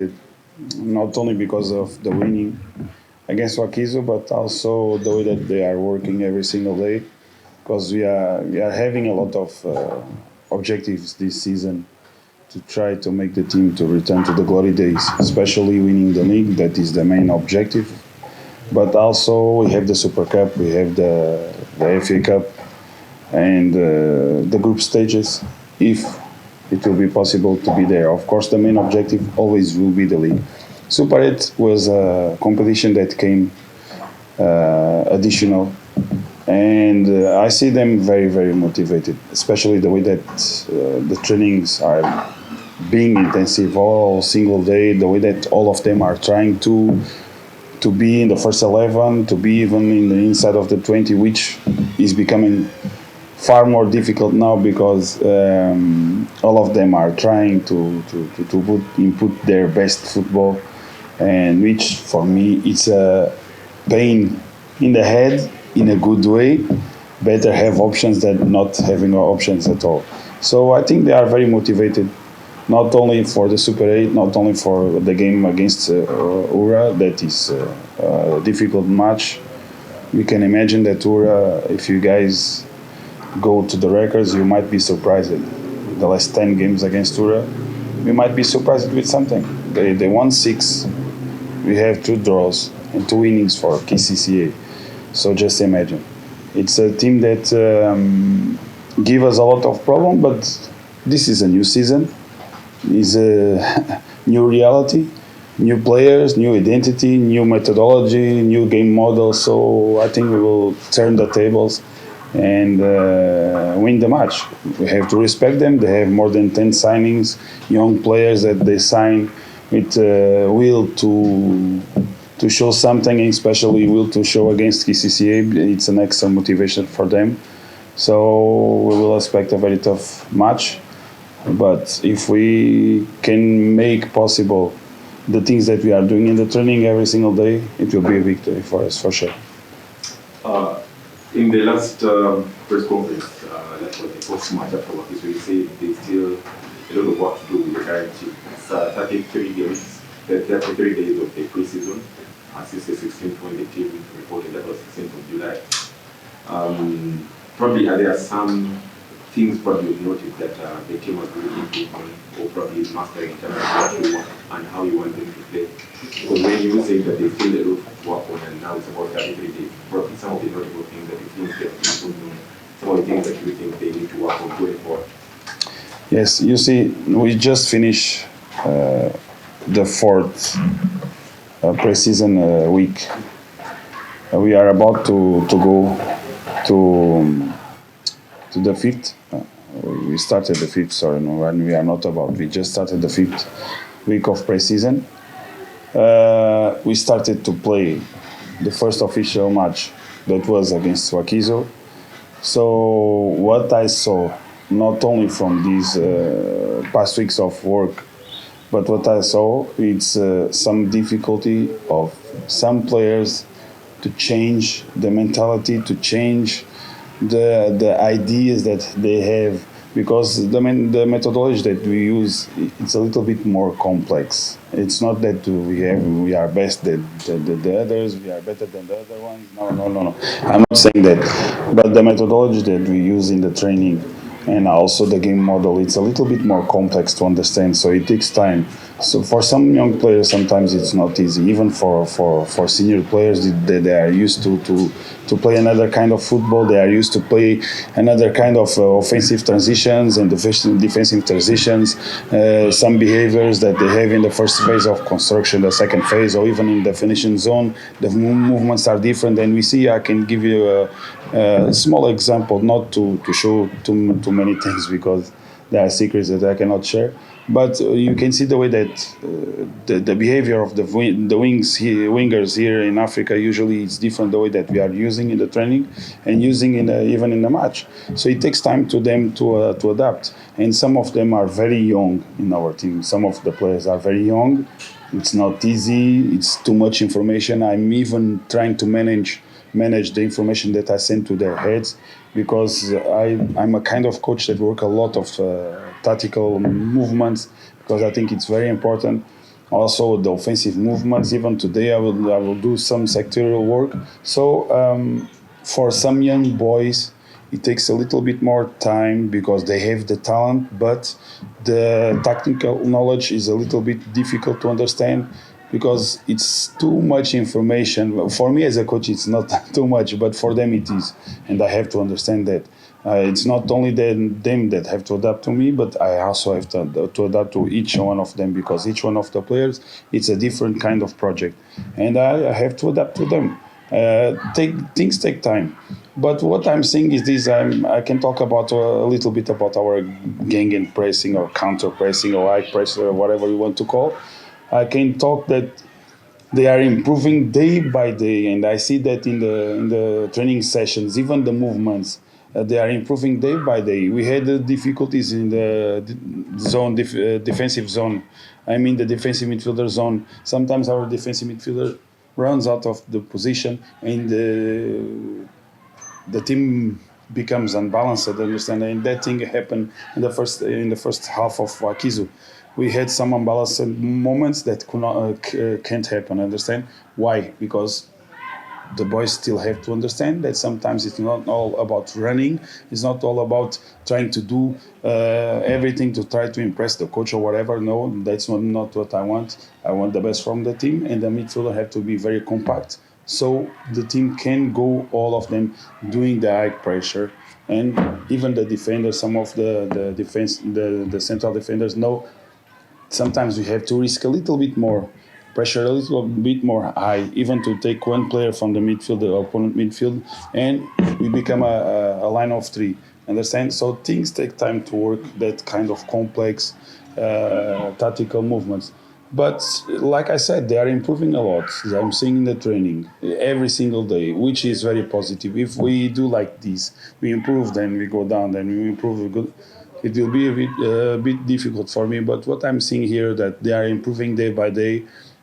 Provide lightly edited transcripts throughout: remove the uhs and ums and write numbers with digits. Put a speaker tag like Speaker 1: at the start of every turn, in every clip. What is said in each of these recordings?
Speaker 1: not only because of the winning against Wakizo, but also the way that they are working every single day. Because we are having a lot of objectives this season to try to make the team to return to the glory days, especially winning the league. That is the main objective. But also we have the Super Cup, we have the FA Cup, and the group stages. If it will be possible to be there. Of course, the main objective always will be the league. Super 8 was a competition that came additional, and I see them very, very motivated, especially the way that the trainings are being intensive all single day, the way that all of them are trying to be in the first 11, to be even in the inside of the 20, which is becoming far more difficult now because all of them are trying to input their best football, and which for me it's a pain in the head in a good way. Better have options than not having options at all. So I think they are very motivated, not only for the Super 8, not only for the game against URA, that is a difficult match. We can imagine that URA, if you guys go to the records, you might be surprised. The last 10 games against URA, we might be surprised with something. They won 6. We have 2 draws and 2 innings for KCCA. So just imagine. It's a team that give us a lot of problem, but this is a new season. It's a new reality, new players, new identity, new methodology, new game model. So I think we will turn the tables and win the match. We have to respect them. They have more than 10 signings, young players that they sign with will to show something, especially will to show against KCCA. It's an extra motivation for them. So we will expect a very tough match. But if we can make possible the things that we are doing in the training every single day, it will be a victory for us, for sure.
Speaker 2: In the last press conference, that was the first match after work, so you say there's still a lot of work to do with the current team. It's 33 games, 33 days of the preseason. Since the 16th when the team reported, that was 16th of July. Probably are there some things probably you've noticed that the team has really improved on, or probably mastering in terms of what you want and how you want them to play? Because when you say that they still a lot to work on and now it's about 33 days, probably some of the notable things that you think they've improved on, some of the things that you think they need to work on going forward.
Speaker 1: Yes, you see, we just finished the 4th pre-season week. We are about to go to the 5th. We started the 5th, sorry, no, and we are not about. We just started the 5th week of pre-season. We started to play the first official match that was against Wakizo. So what I saw, not only from these past weeks of work, but what I saw, it's some difficulty of some players to change the mentality, to change the ideas that they have, because the methodology that we use, it's a little bit more complex. It's not that we are best than the others, we are better than the other ones. No. I'm not saying that, but the methodology that we use in the training and also the game model, it's a little bit more complex to understand, so it takes time. So for some young players, sometimes it's not easy. Even for senior players, they are used to play another kind of football. They are used to play another kind of offensive transitions and defensive transitions. Some behaviors that they have in the first phase of construction, the second phase, or even in the finishing zone, the movements are different. And we see, I can give you a small example, not to show too many things because there are secrets that I cannot share. But you can see the way that the behavior of the wingers here in Africa, usually it's different the way that we are using in the training and using even in the match. So it takes time to them to adapt. And some of them are very young in our team. Some of the players are very young. It's not easy. It's too much information. I'm even trying to manage the information that I send to their heads, because I'm a kind of coach that work a lot of tactical movements, because I think it's very important. Also the offensive movements. Even today, I will do some sectorial work. So for some young boys, it takes a little bit more time because they have the talent, but the technical knowledge is a little bit difficult to understand because it's too much information. For me as a coach, it's not too much, but for them it is, and I have to understand that. It's not only them that have to adapt to me, but I also have to adapt to each one of them because each one of the players, it's a different kind of project, and I have to adapt to them. Things take time, but what I'm saying is this: I can talk about a little bit about our gang pressing or counter pressing or high pressure or whatever you want to call. I can talk that they are improving day by day, and I see that in the training sessions, even the movements, they are improving day by day. We had difficulties in the defensive zone. I mean the defensive midfielder zone. Sometimes our defensive midfielder runs out of the position, and the team becomes unbalanced. Understand? And that thing happened in the first half of Wakizu. We had some unbalanced moments that can't happen. Understand why? Because the boys still have to understand that sometimes it's not all about running. It's not all about trying to do everything to try to impress the coach or whatever. No, that's not what I want. I want the best from the team, and the midfielder have to be very compact so the team can go, all of them, doing the high pressure. And even the defenders, some of the central defenders know sometimes we have to risk a little bit more, pressure a little bit more high, even to take one player from the midfield, the opponent midfield, and we become a line of three. Understand? So things take time to work, that kind of complex tactical movements. But like I said, they are improving a lot. I'm seeing in the training every single day, which is very positive. If we do like this, we improve, then we go down, then we improve, we go. It will be a bit difficult for me, but what I'm seeing here that they are improving day by day.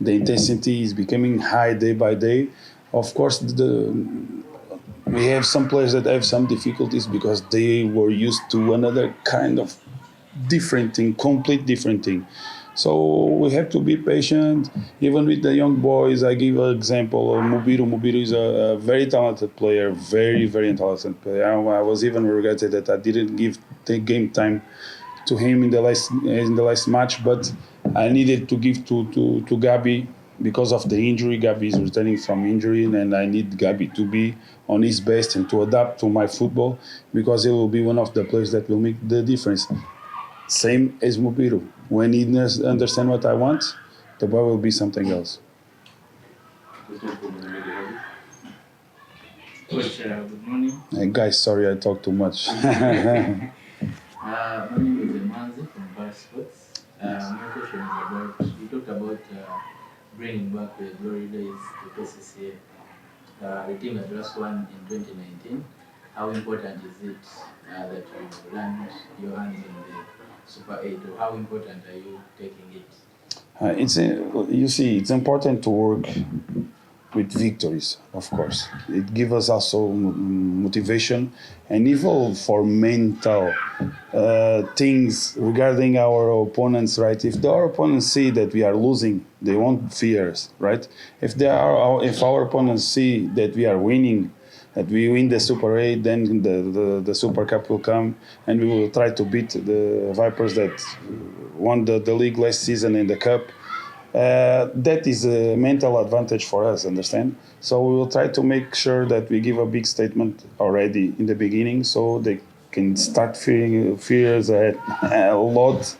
Speaker 1: The intensity is becoming high day by day. Of course, we have some players that have some difficulties because they were used to another kind of different thing, complete different thing. So we have to be patient. Even with the young boys, I give an example of Mubiru. Mubiru is a very talented player, very, very talented player. I was even regretted that I didn't give the game time to him in the last match, but I needed to give to Gabi because of the injury. Gabi is returning from injury, and I need Gabi to be on his best and to adapt to my football because he will be one of the players that will make the difference. Same as Mubiru. When he understands what I want, the boy will be something else.
Speaker 3: Coach, good morning.
Speaker 1: Guys, sorry I talk too much.
Speaker 3: My name is Emanzi from Bar Sports. My question is about, you talked about bringing back the glory days to KCCA. The team that just won in 2019. How important is it that you land your hands on the Super 8, or how important are you taking it?
Speaker 1: You see, it's important to work with victories, of course. It gives us also motivation and even for mental things regarding our opponents, right? If our opponents see that we are losing, they won't fear us, right? If our opponents see that we are winning, that we win the Super 8, then the Super Cup will come, and we will try to beat the Vipers that won the league last season in the Cup. That is a mental advantage for us, understand? So we will try to make sure that we give a big statement already in the beginning so they can start fears a lot.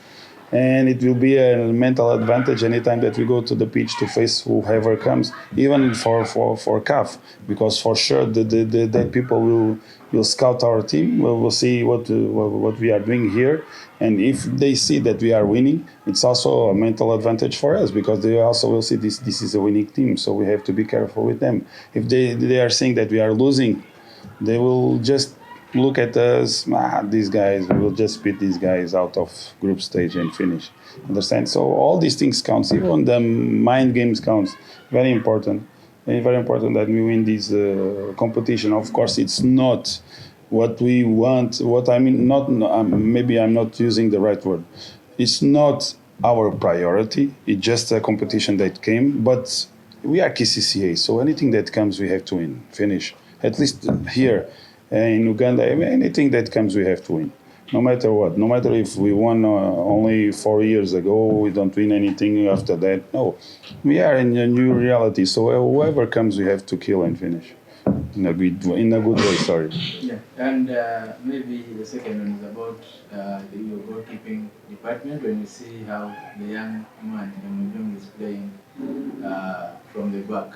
Speaker 1: And it will be a mental advantage anytime that we go to the pitch to face whoever comes, even for CAF, because for sure the people will scout our team. We'll see what we are doing here, and if they see that we are winning, it's also a mental advantage for us because they also will see this is a winning team. So we have to be careful with them. If they are seeing that we are losing, they will just look at us, these guys, we will just beat these guys out of group stage and finish. Understand? So all these things counts, even the mind games counts. Very important. Very important that we win this competition. Of course, it's not what we want. What I mean, not maybe I'm not using the right word. It's not our priority. It's just a competition that came, but we are KCCA, so anything that comes, we have to win, finish. At least here in Uganda, anything that comes, we have to win. No matter what, no matter if we won only 4 years ago, we don't win anything after that. No, we are in a new reality, so whoever comes, we have to kill and finish in a good way. Sorry.
Speaker 3: Yeah, and maybe the second one is about your goalkeeping department. When you see how the young man Mujong is playing from the back,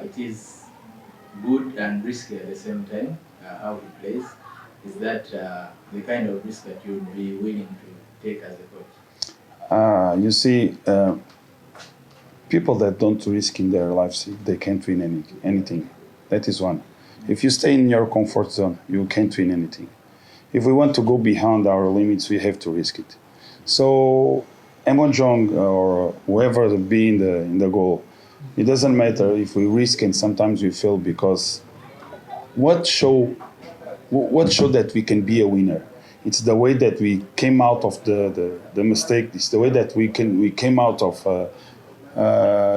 Speaker 3: it is good and risky at the same time. How he plays, is that the kind of risk that you would be willing to take as a coach?
Speaker 1: You see, people that don't risk in their lives, they can't win anything. That is one. If you stay in your comfort zone, you can't win anything. If we want to go beyond our limits, we have to risk it. So, Emon Jong or whoever be in the goal, it doesn't matter if we risk and sometimes we fail, because what show that we can be a winner? It's the way that we came out of the mistake. It's the way that we came out of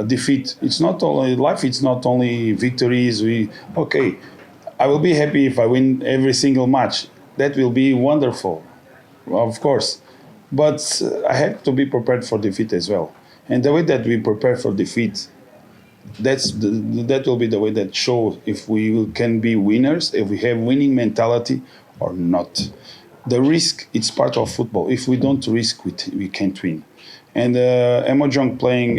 Speaker 1: defeat. It's not only life. It's not only victories. I will be happy if I win every single match. That will be wonderful, of course. But I have to be prepared for defeat as well. And the way that we prepare for defeat, that will be the way that shows if can be winners, if we have winning mentality or not. The risk, it's part of football. If we don't risk, we can't win. And Emojong playing,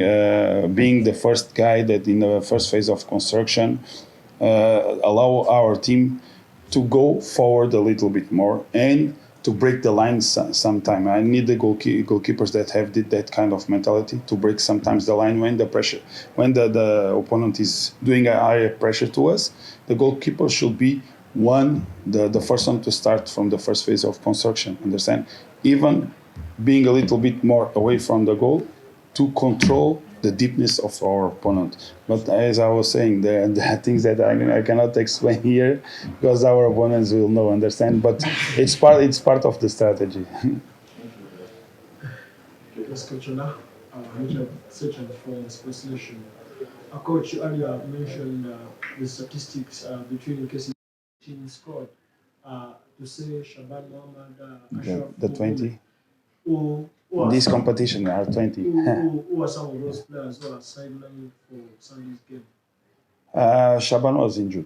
Speaker 1: being the first guy that in the first phase of construction, allow our team to go forward a little bit more and to break the lines sometime. I need the goalkeepers that have that kind of mentality to break sometimes the line when the opponent is doing a higher pressure to us. The goalkeeper should be the first one to start from the first phase of construction. Understand? Even being a little bit more away from the goal to control the deepness of our opponent. But as I was saying, there are things that I cannot explain here because our opponents will know, understand. But it's part of the strategy.
Speaker 4: Yes, Coach Ola, such a for Sports Nation. Coach, you earlier mentioned the statistics between the team squad. To say Shaban Mohammed,
Speaker 1: the 20.
Speaker 4: Who
Speaker 1: This competition are 20.
Speaker 4: Who are some of those players who are sidelined for Sunday's game?
Speaker 1: Shaban was injured.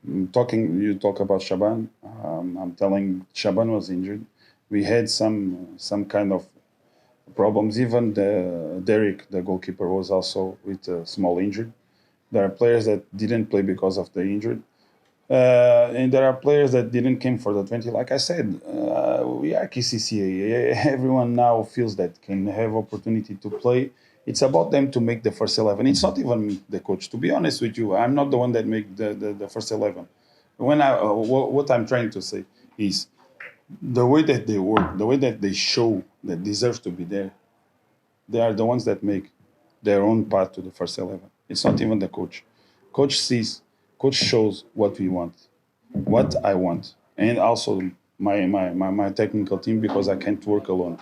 Speaker 1: You talk about Shaban. I'm telling Shaban was injured. We had some kind of problems. Even Derek, the goalkeeper, was also with a small injury. There are players that didn't play because of the injury. And there are players that didn't come for the 20. Like I said, we are KCCA. Everyone now feels that can have opportunity to play. It's about them to make the first 11. It's not even me, the coach. To be honest with you, I'm not the one that make the first 11. What I'm trying to say is the way that they work, the way that they show that deserves to be there. They are the ones that make their own path to the first 11. It's not even the coach. Coach shows what we want, what I want, and also my technical team, because I can't work alone.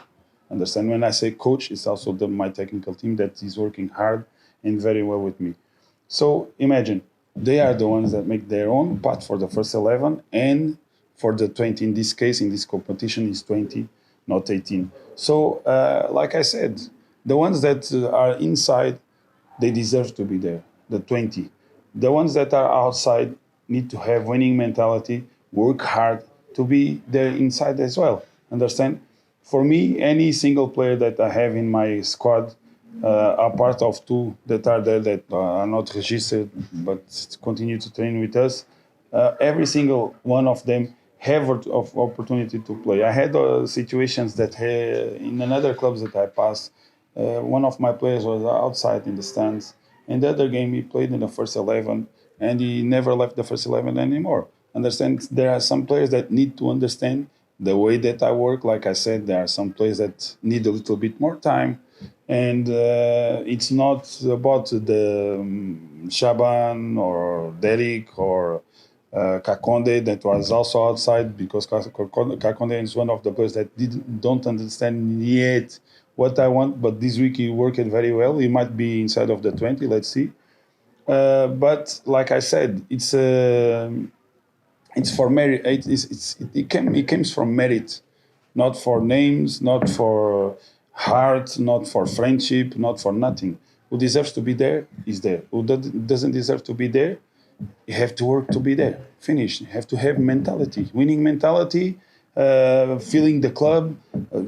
Speaker 1: Understand? When I say coach, it's also my technical team that is working hard and very well with me. So imagine they are the ones that make their own path for the first 11 and for the 20. In this case, in this competition, is 20, not 18. So, like I said, the ones that are inside, they deserve to be there, the 20. The ones that are outside need to have winning mentality, work hard to be there inside as well. Understand? For me, any single player that I have in my squad, a part of two that are there that are not registered but continue to train with us, every single one of them have of opportunity to play. I had situations that in another clubs that I passed, one of my players was outside in the stands. In the other game, he played in the first 11, and he never left the first 11 anymore. Understand? There are some players that need to understand the way that I work. Like I said, there are some players that need a little bit more time. And it's not about the Shaban or Derek or Kakonde that was also outside, because Kakonde is one of the players that don't understand yet what I want. But this week he worked very well. He might be inside of the 20. Let's see. But like I said, it's for merit. It comes from merit, not for names, not for heart, not for friendship, not for nothing. Who deserves to be there is there. Who doesn't deserve to be there, you have to work to be there. Finish. You have to have mentality, winning mentality, feeling the club,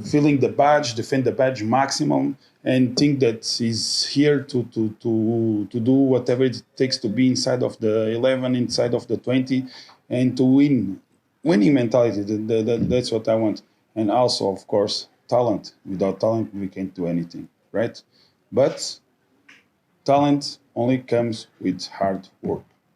Speaker 1: feeling the badge, defend the badge maximum, and think that he's here to do whatever it takes to be inside of the 11, inside of the 20, and to win. Winning mentality, that's what I want. And also, of course, talent. Without talent, we can't do anything, right? But talent only comes with hard work.